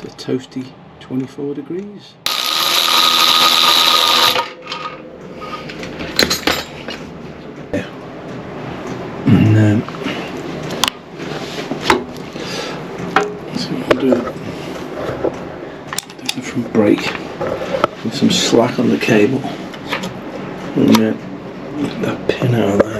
It's a toasty 24 degrees. And so I'll do the front brake with some slack on the cable and get that pin out of there.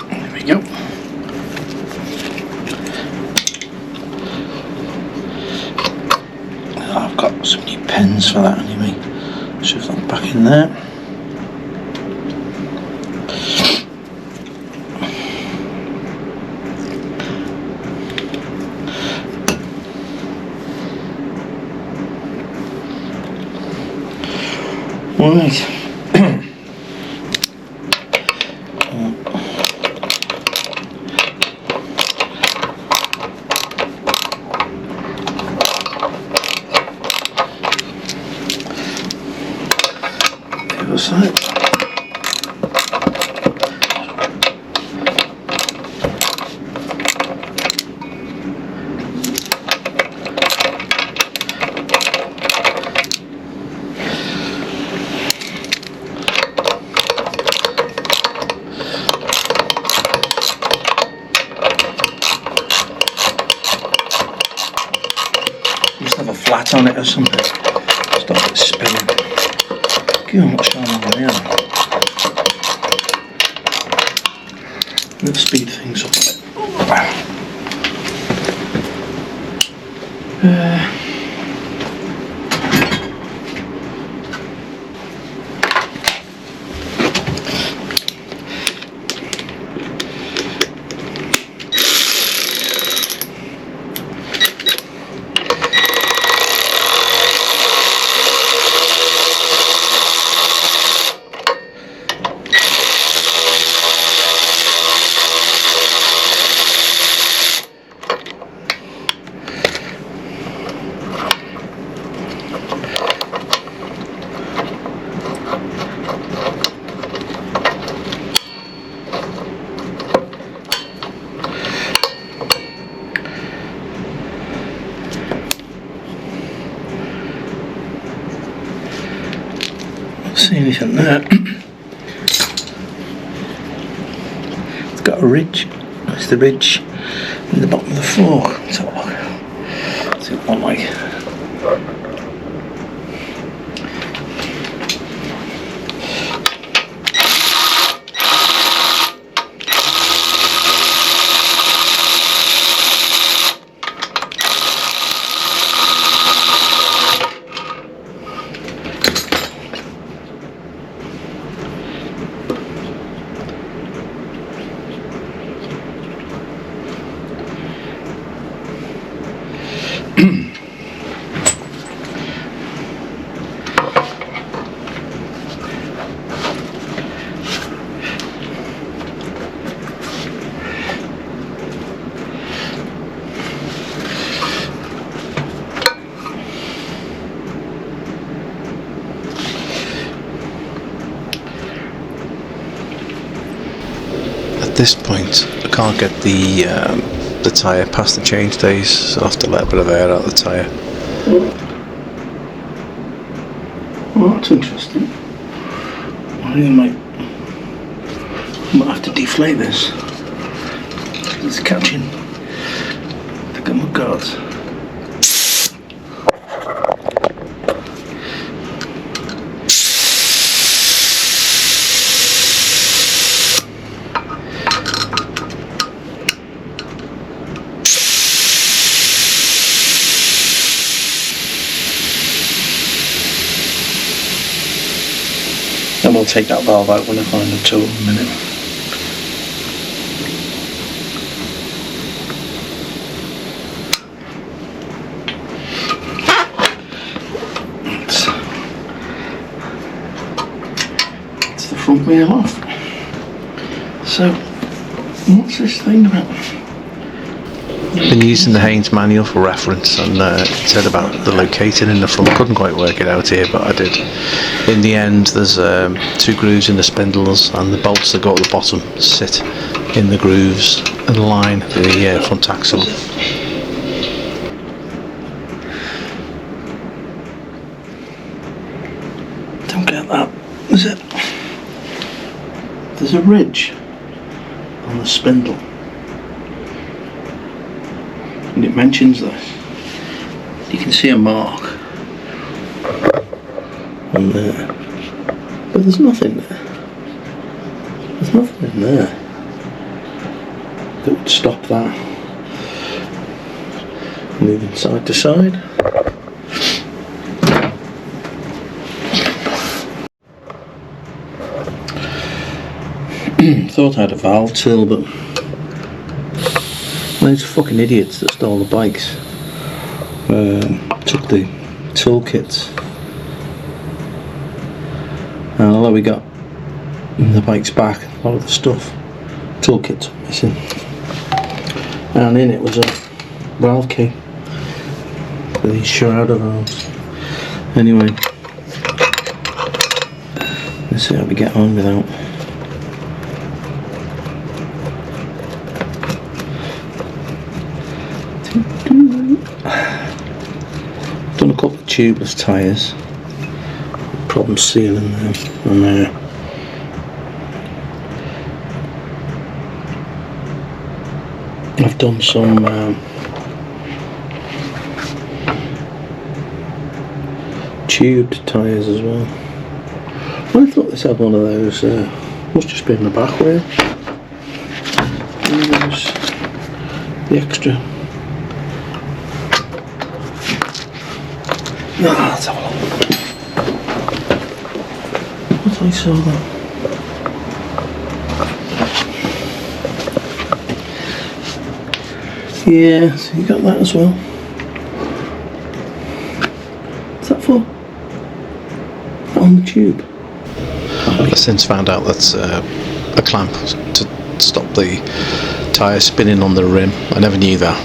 There we go. I've got some new pens for that anyway. Shove that back in there. Right. The other side. Have a flat on it or something. Stop it spinning. Give them what's going on here. Let's speed things up a bit. See anything there? It's got a ridge. That's the ridge in the bottom of the fork. Let's have a look. What's it look like? At this point, I can't get the tyre past the change days, so I'll have to let a bit of air out of the tyre. Well, that's interesting. I think I might have to deflate this. It's catching the gum guards. we'll take that valve out when I find the tool in a minute. It's the front wheel off. So, what's this thing about? I've been using the Haynes manual for reference, and it said about the locating in the front. Couldn't quite work it out here, but I did. In the end, there's 2 grooves in the spindles, and the bolts that go at the bottom sit in the grooves and line the front axle. Don't get that. Is it? There's a ridge on the spindle. And it mentions this. You can see a mark on there, but there's nothing there. There's nothing in there that would stop that moving side to side. Thought I had a valve till, but those fucking idiots that stole the bikes took the toolkits, and although we got the bikes back, a lot of the stuff, toolkits missing, and in it was a valve key for these Shrouder valves. Anyway, let's see how we get on without. Done a couple of tubeless tyres. Problem sealing them on there. I've done some tubed tyres as well. I thought this had one of those. Must just be in the back wheel. There's the extra. Let's have a look. What I saw that. Yeah, so you got that as well. What's that for? On the tube. I've since found out that's a clamp to stop the tyre spinning on the rim. I never knew that.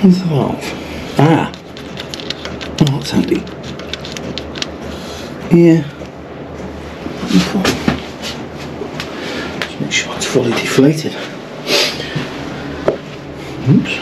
What's the valve? Ah, oh, that's handy. Yeah. Just make sure it's fully deflated. Oops.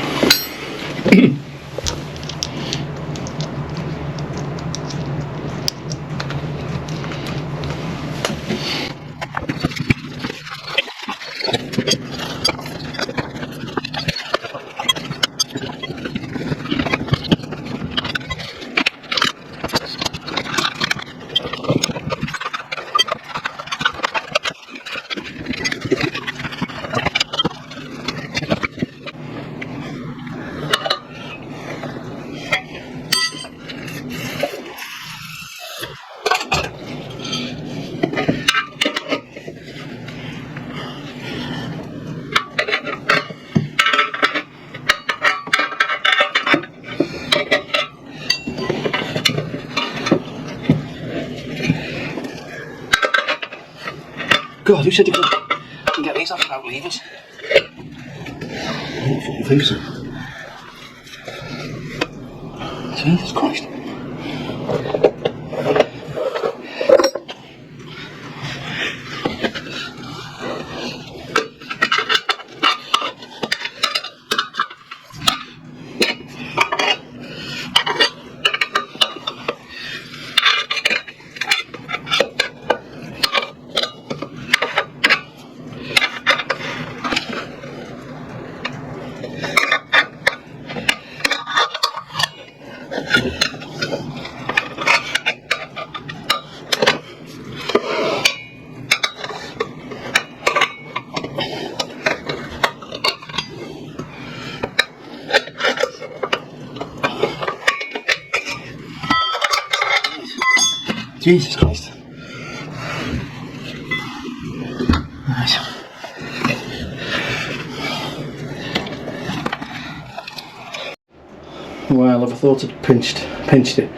God, who said you can get these off without levers? I don't fucking think so. Jesus Christ. Jesus Christ. Right. Well, if I thought I'd pinched it,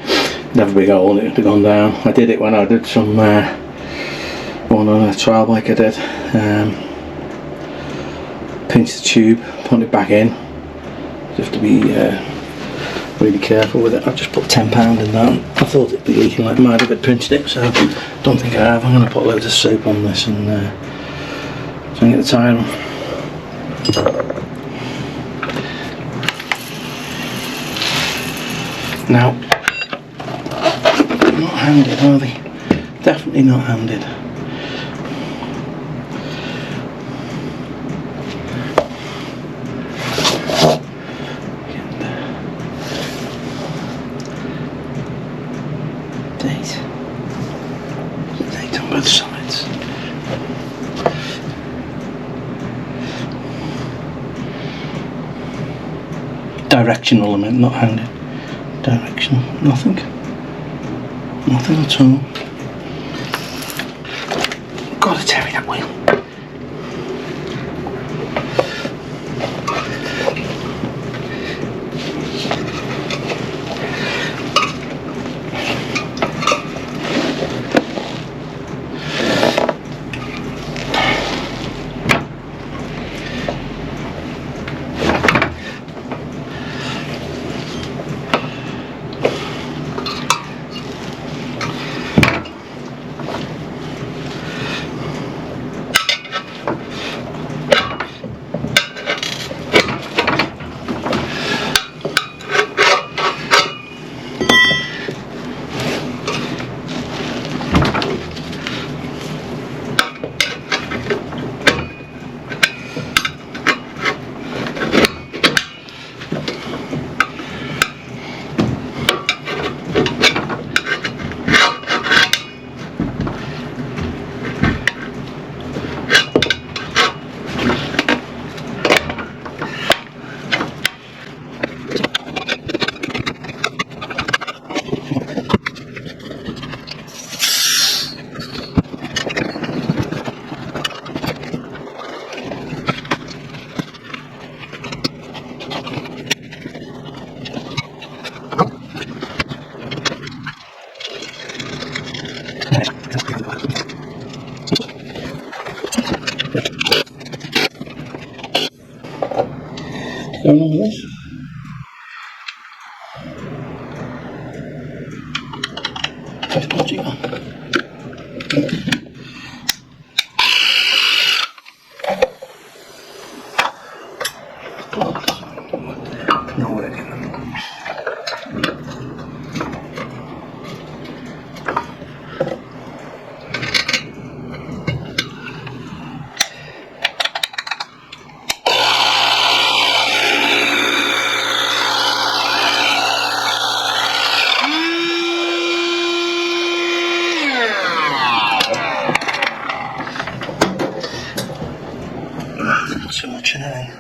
never big hole, it would have gone down. I did it when I did some one on a trial bike I did. Pinched the tube, put it back in. You have to be really careful with it. I just put £10 in that. I thought it'd be leaking like mad if I'd pinched it, so don't think I have. I'm going to put loads of soap on this and try and get the tyre on. Now, not handed, are they? Definitely not handed. Date on both sides. Directional, I meant, not handed. Direction, nothing at all. Gotta tear that wheel. Going on with this? What's it on? No way. Too much in it.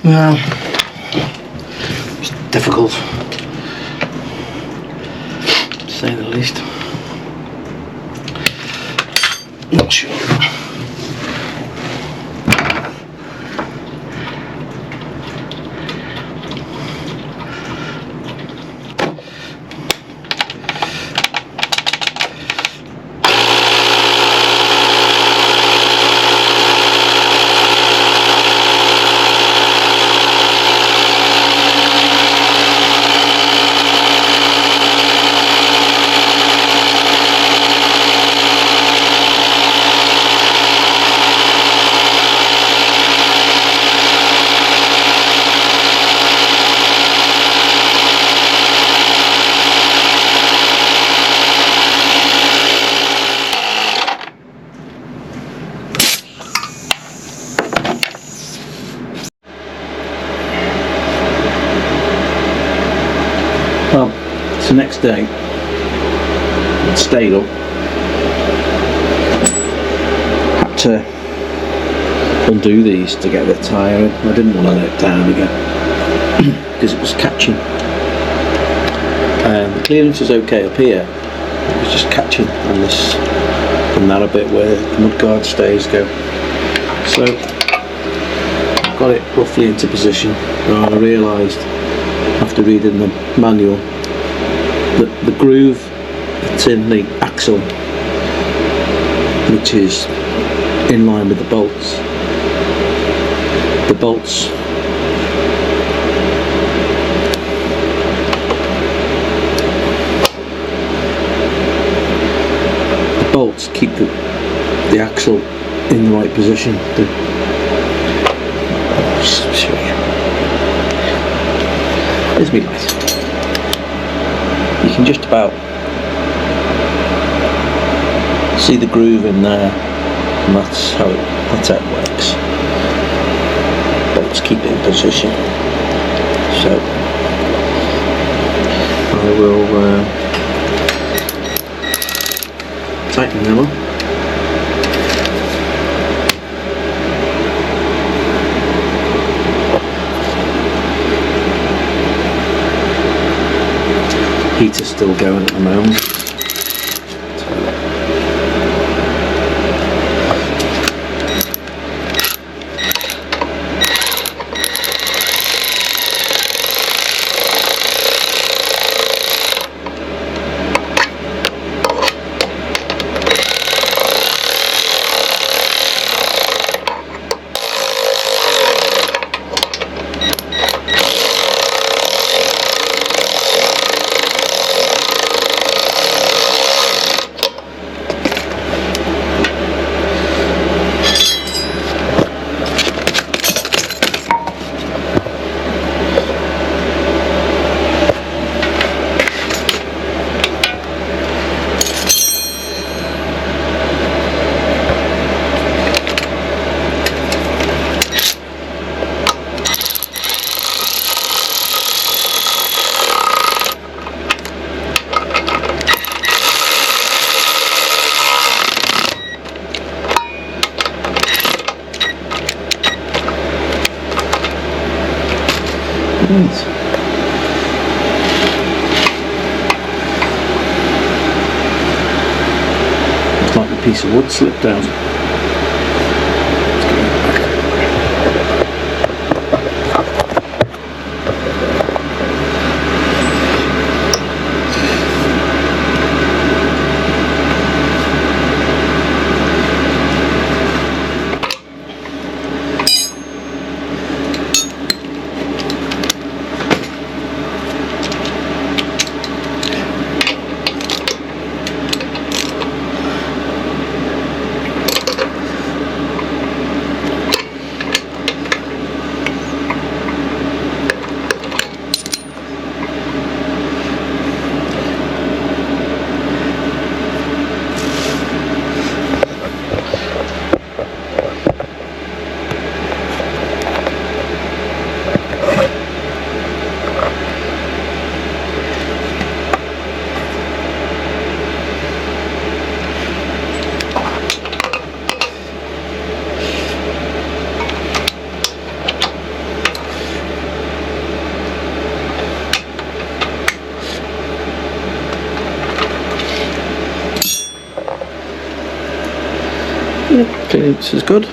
Well, it's difficult, to say the least. Not sure. Well, it's the next day. It stayed up. Had to undo these to get the tyre in. I didn't want to let it down again because it was catching. The clearance is okay up here. It was just catching on this, the narrow bit where the mudguard stays go. So got it roughly into position. And I realised after reading the manual that the groove that's in the axle, which is in line with the bolts keep the axle in the right position. There's me light. You can just about see the groove in there, and that's how it works. Bolts keep it in position. So I will tighten them up. Heater's still going at the moment. Looks like a piece of wood slipped out. feeling this is good.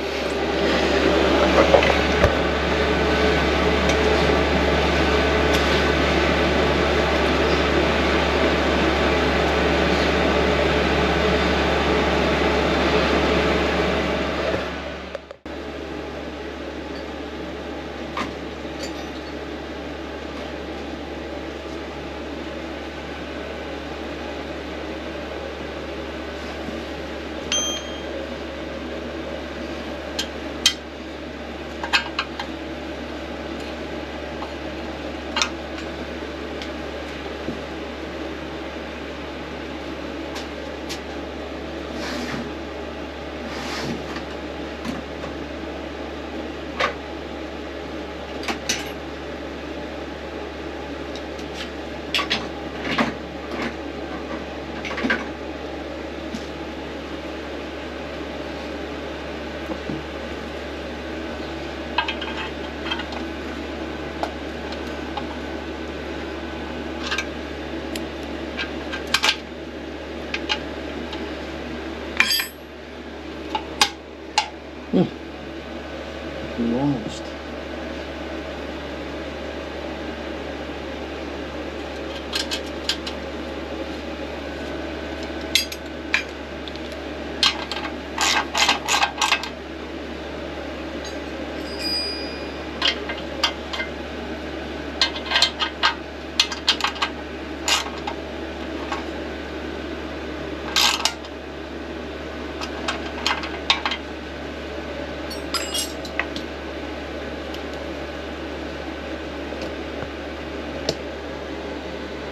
Lost.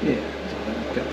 Yeah, okay.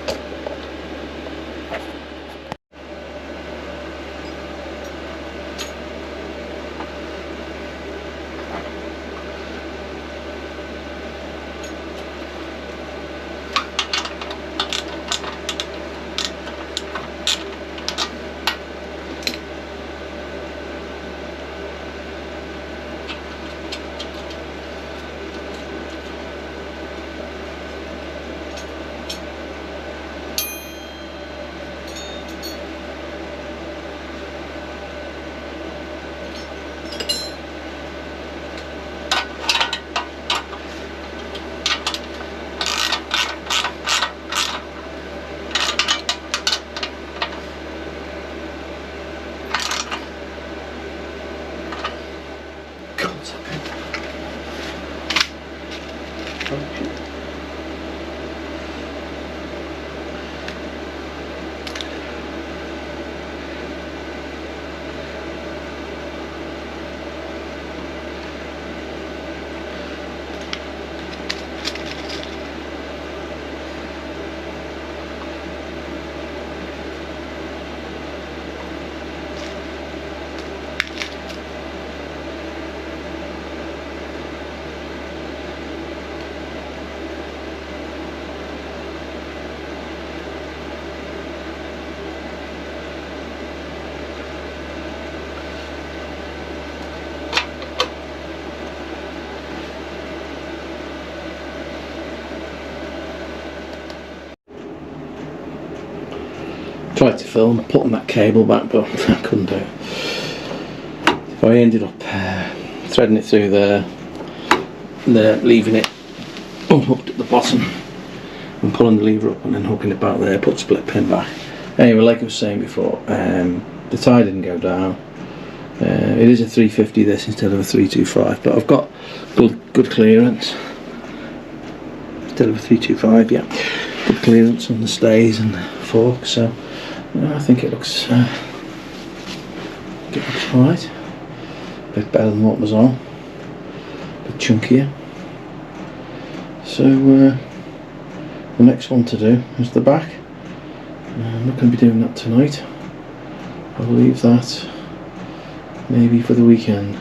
Tried to film putting that cable back, but I couldn't do it. So I ended up threading it through there, leaving it unhooked at the bottom and pulling the lever up and then hooking it back there, put split pin back. Anyway, like I was saying before, the tie didn't go down. It is a 350 this instead of a 325, but I've got good clearance. Instead of a 325, yeah. Good clearance on the stays and the fork, so I think it looks alright. A bit better than what was on. A bit chunkier. So the next one to do is the back. I'm not going to be doing that tonight. I'll leave that maybe for the weekend.